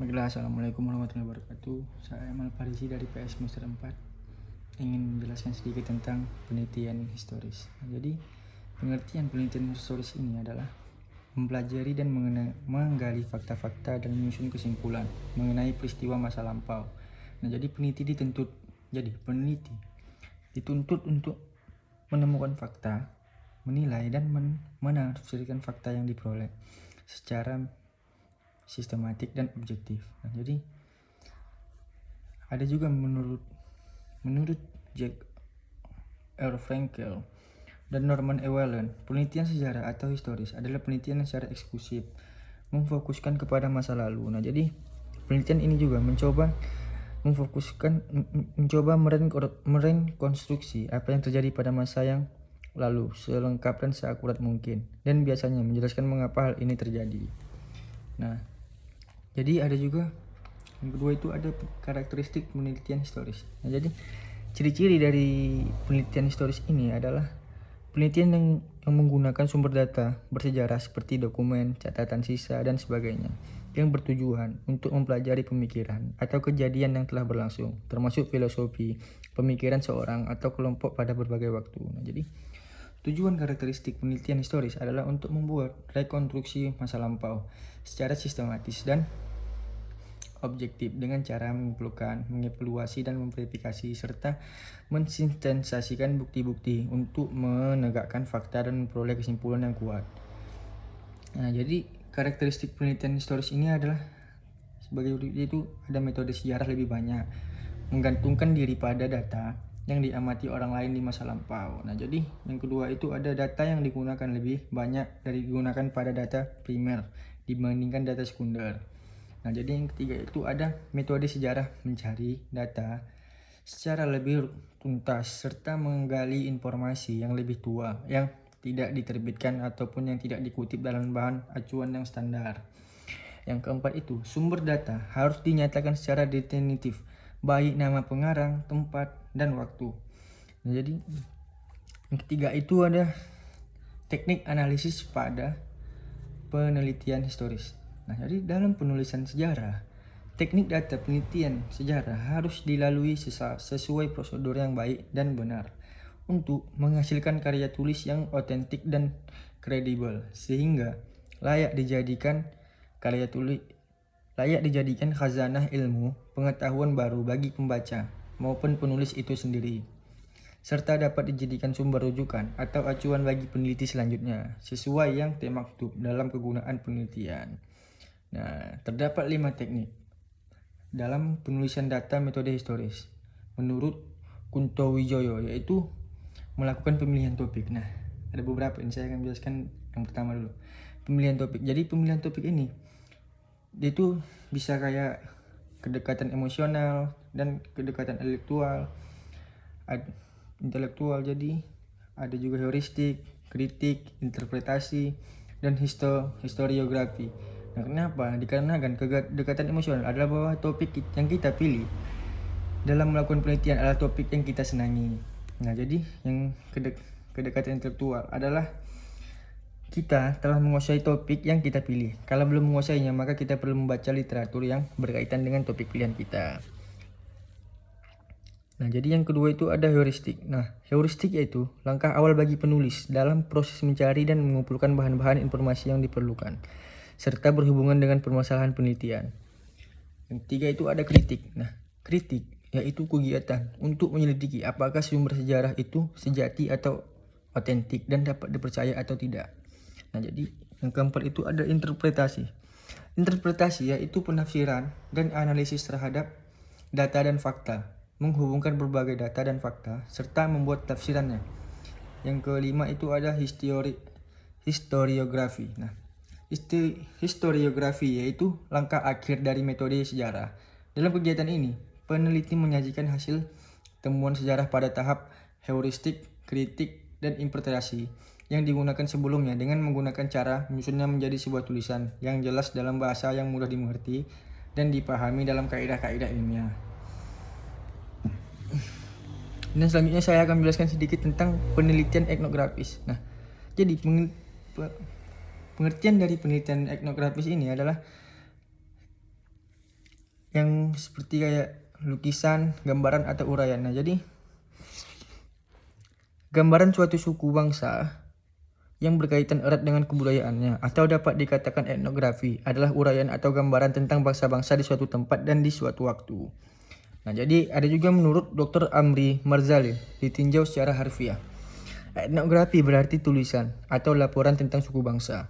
Baiklah, Assalamualaikum warahmatullahi wabarakatuh. Saya Amal Farisi dari PS Semester 4 ingin menjelaskan sedikit tentang penelitian historis. Jadi, pengertian penelitian historis ini adalah mempelajari dan menggali fakta-fakta dan menyusun kesimpulan mengenai peristiwa masa lampau. Jadi peneliti dituntut untuk menemukan fakta, menilai dan menafsirkan fakta yang diperoleh secara sistematik dan objektif. Jadi ada juga menurut Jack R. Frankel dan Norman Ewellen, penelitian sejarah atau historis adalah penelitian yang secara eksklusif memfokuskan kepada masa lalu. Jadi penelitian ini juga mencoba merekonstruksi apa yang terjadi pada masa yang lalu selengkap dan seakurat mungkin, dan biasanya menjelaskan mengapa hal ini terjadi. Jadi ada juga yang kedua itu ada karakteristik penelitian historis. Jadi ciri-ciri dari penelitian historis ini adalah penelitian yang menggunakan sumber data bersejarah seperti dokumen, catatan sisa, dan sebagainya, yang bertujuan untuk mempelajari pemikiran atau kejadian yang telah berlangsung, termasuk filosofi, pemikiran seorang atau kelompok pada berbagai waktu. Jadi tujuan karakteristik penelitian historis adalah untuk membuat rekonstruksi masa lampau secara sistematis dan objektif dengan cara mengumpulkan, mengevaluasi, dan memverifikasi serta mensintetisasikan bukti-bukti untuk menegakkan fakta dan memperoleh kesimpulan yang kuat. Jadi karakteristik penelitian historis ini adalah sebagai itu ada metode sejarah lebih banyak, menggantungkan diri pada data yang diamati orang lain di masa lampau. Jadi yang kedua itu ada data yang digunakan lebih banyak dari digunakan pada data primer dibandingkan data sekunder. Jadi yang ketiga itu ada metode sejarah mencari data secara lebih tuntas serta menggali informasi yang lebih tua yang tidak diterbitkan ataupun yang tidak dikutip dalam bahan acuan yang standar. Yang keempat itu sumber data harus dinyatakan secara definitif, baik nama pengarang, tempat, dan waktu. Jadi yang ketiga itu ada teknik analisis pada penelitian historis. Jadi dalam penulisan sejarah, teknik data penelitian sejarah harus dilalui sesuai prosedur yang baik dan benar untuk menghasilkan karya tulis yang otentik dan kredibel, sehingga layak dijadikan khazanah ilmu pengetahuan baru bagi pembaca maupun penulis itu sendiri, serta dapat dijadikan sumber rujukan atau acuan bagi peneliti selanjutnya sesuai yang termaktub dalam kegunaan penelitian. Terdapat 5 teknik dalam penulisan data metode historis menurut Kunto Wijoyo, yaitu melakukan pemilihan topik. Ada beberapa, ini saya akan menjelaskan yang pertama dulu. Pemilihan topik. Jadi pemilihan topik ini itu bisa kayak kedekatan emosional dan kedekatan intelektual. Jadi ada juga heuristik, kritik, interpretasi, dan historiografi. Kenapa? Dikarenakan kedekatan emosional adalah bahwa topik yang kita pilih dalam melakukan penelitian adalah topik yang kita senangi. Jadi yang kedekatan intelektual adalah kita telah menguasai topik yang kita pilih. Kalau belum menguasainya, maka kita perlu membaca literatur yang berkaitan dengan topik pilihan kita. Jadi yang kedua itu ada heuristik. Heuristik yaitu langkah awal bagi penulis dalam proses mencari dan mengumpulkan bahan-bahan informasi yang diperlukan, serta berhubungan dengan permasalahan penelitian. Yang ketiga itu ada kritik. Kritik yaitu kegiatan untuk menyelidiki apakah sumber sejarah itu sejati atau otentik dan dapat dipercaya atau tidak. Jadi yang keempat itu ada interpretasi. Interpretasi yaitu penafsiran dan analisis terhadap data dan fakta, menghubungkan berbagai data dan fakta serta membuat tafsirannya. Yang kelima itu ada historiografi. Historiografi yaitu langkah akhir dari metode sejarah. Dalam kegiatan ini, peneliti menyajikan hasil temuan sejarah pada tahap heuristik, kritik, dan interpretasi yang digunakan sebelumnya dengan menggunakan cara menyusunnya menjadi sebuah tulisan yang jelas dalam bahasa yang mudah dimengerti dan dipahami dalam kaidah-kaidah ilmiah. Dan selanjutnya saya akan menjelaskan sedikit tentang penelitian etnografis. Jadi pengertian dari penelitian etnografis ini adalah yang seperti kayak lukisan, gambaran atau uraian. Nah, jadi gambaran suatu suku bangsa yang berkaitan erat dengan kebudayaannya atau dapat dikatakan etnografi adalah uraian atau gambaran tentang bangsa-bangsa di suatu tempat dan di suatu waktu. Nah, jadi ada juga menurut Dr. Amri Marzali ditinjau secara harfiah. Etnografi berarti tulisan atau laporan tentang suku bangsa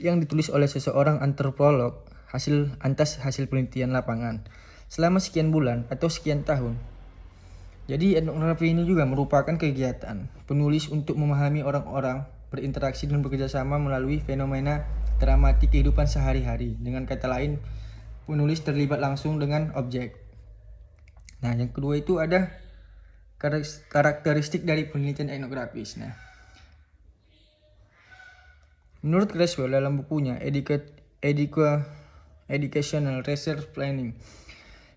yang ditulis oleh seseorang antropolog atas hasil penelitian lapangan selama sekian bulan atau sekian tahun. Jadi etnografi ini juga merupakan kegiatan penulis untuk memahami orang-orang berinteraksi dan bekerja sama melalui fenomena teramati kehidupan sehari-hari. Dengan kata lain, penulis terlibat langsung dengan objek. Nah, yang kedua itu ada karakteristik dari penelitian etnografis. Nah, menurut Creswell dalam bukunya Educational Research Planning,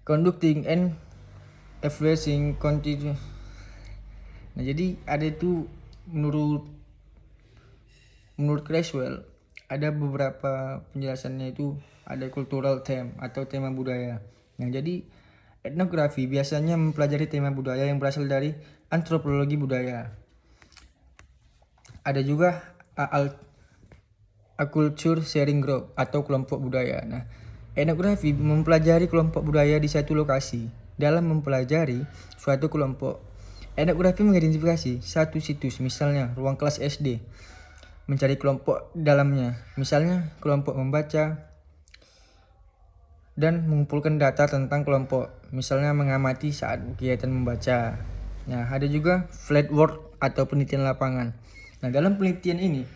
Conducting and Evaluating Continuous. Nah, jadi ada itu menurut Creswell ada beberapa penjelasannya, itu ada cultural theme atau tema budaya. Nah, jadi etnografi biasanya mempelajari tema budaya yang berasal dari antropologi budaya. Ada juga a culture sharing group atau kelompok budaya. Nah, etnografi mempelajari kelompok budaya di satu lokasi. Dalam mempelajari suatu kelompok, etnografi mengidentifikasi satu situs, misalnya ruang kelas SD, mencari kelompok dalamnya, misalnya kelompok membaca, dan mengumpulkan data tentang kelompok, misalnya mengamati saat kegiatan membaca. Nah, ada juga fieldwork atau penelitian lapangan. Nah, dalam penelitian ini,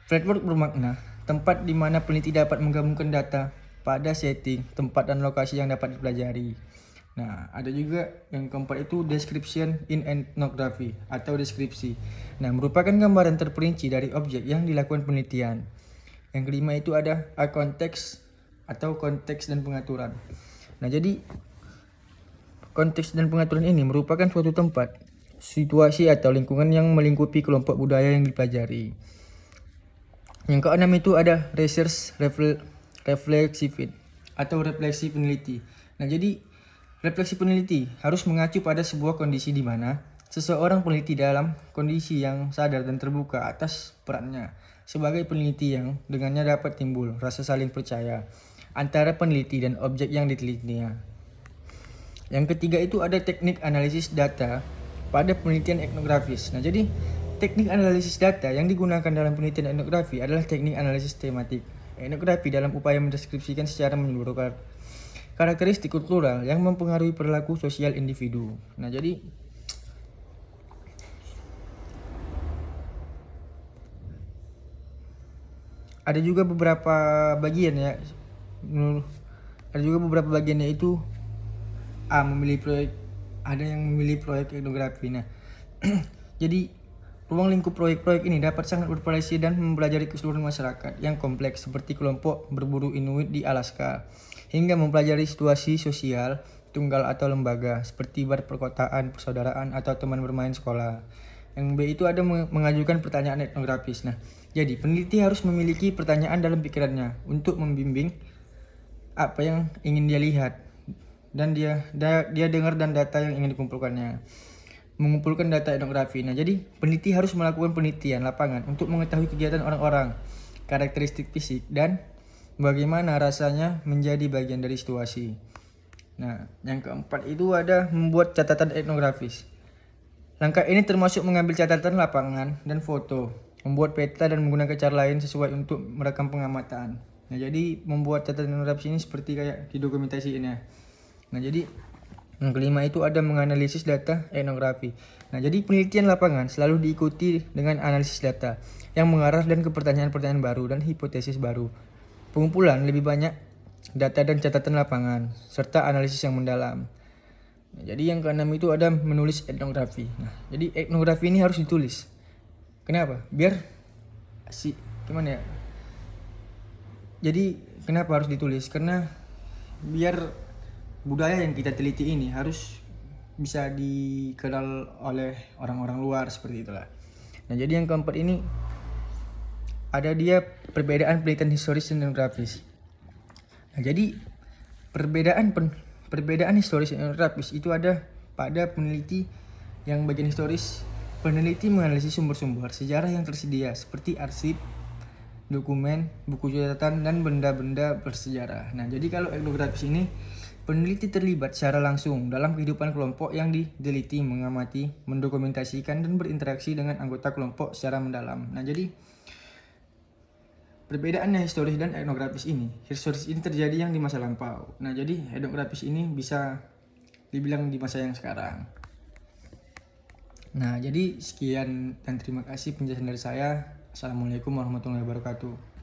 fieldwork bermakna tempat di mana peneliti dapat menggabungkan data pada setting, tempat dan lokasi yang dapat dipelajari. Nah, ada juga yang keempat itu description in ethnography atau deskripsi. Nah, merupakan gambaran terperinci dari objek yang dilakukan penelitian. Yang kelima itu ada a context atau konteks dan pengaturan. Nah, jadi konteks dan pengaturan ini merupakan suatu tempat, situasi atau lingkungan yang melingkupi kelompok budaya yang dipelajari. Yang keenam itu ada research reflexive atau refleksi peneliti. Nah, jadi refleksi peneliti harus mengacu pada sebuah kondisi di mana seseorang peneliti dalam kondisi yang sadar dan terbuka atas perannya sebagai peneliti, yang dengannya dapat timbul rasa saling percaya antara peneliti dan objek yang ditelitinya. Yang ketiga itu ada teknik analisis data pada penelitian etnografis. Nah, jadi teknik analisis data yang digunakan dalam penelitian etnografi adalah teknik analisis tematik. Etnografi dalam upaya mendeskripsikan secara menyeluruh karakteristik kultural yang mempengaruhi perilaku sosial individu. Nah, jadi ada juga beberapa bagian ya. Ada juga beberapa bagian, yaitu memilih proyek. Ada yang memilih proyek etnografi. Nah, jadi ruang lingkup proyek-proyek ini dapat sangat bervariasi dan mempelajari keseluruhan masyarakat yang kompleks seperti kelompok berburu Inuit di Alaska, hingga mempelajari situasi sosial tunggal atau lembaga seperti bar perkotaan, persaudaraan, atau teman bermain sekolah. Yang B itu ada mengajukan pertanyaan etnografis. Nah, jadi peneliti harus memiliki pertanyaan dalam pikirannya untuk membimbing apa yang ingin dia lihat, dan dia dengar, dan data yang ingin dikumpulkannya. Mengumpulkan data etnografi. Nah, jadi peneliti harus melakukan penelitian lapangan untuk mengetahui kegiatan orang-orang, karakteristik fisik, dan bagaimana rasanya menjadi bagian dari situasi. Nah, yang keempat itu ada membuat catatan etnografis. Langkah ini termasuk mengambil catatan lapangan dan foto, membuat peta, dan menggunakan cara lain sesuai untuk merekam pengamatan. Nah, jadi membuat catatan etnografis ini seperti kayak didokumentasiin ya. Nah, jadi yang kelima itu ada menganalisis data etnografi. Nah, jadi penelitian lapangan selalu diikuti dengan analisis data yang mengarah dan ke pertanyaan-pertanyaan baru dan hipotesis baru. Pengumpulan lebih banyak data dan catatan lapangan serta analisis yang mendalam. Nah, jadi yang keenam itu ada menulis etnografi. Nah, jadi etnografi ini harus ditulis. Kenapa? Biar gimana ya? Jadi kenapa harus ditulis? Karena biar budaya yang kita teliti ini harus bisa dikenal oleh orang-orang luar, seperti itulah. Nah, jadi yang keempat ini ada dia perbedaan penelitian historis dan etnografis. Nah, jadi Perbedaan historis dan etnografis itu ada pada peneliti yang bagian historis. Peneliti menganalisis sumber-sumber sejarah yang tersedia seperti arsip, dokumen, buku catatan, dan benda-benda bersejarah. Nah, jadi kalau etnografis ini, peneliti terlibat secara langsung dalam kehidupan kelompok yang diteliti, mengamati, mendokumentasikan, dan berinteraksi dengan anggota kelompok secara mendalam. Nah, jadi perbedaannya historis dan etnografis ini. Historis ini terjadi yang di masa lampau. Nah, jadi etnografis ini bisa dibilang di masa yang sekarang. Nah, jadi sekian dan terima kasih penjelasan dari saya. Assalamualaikum warahmatullahi wabarakatuh.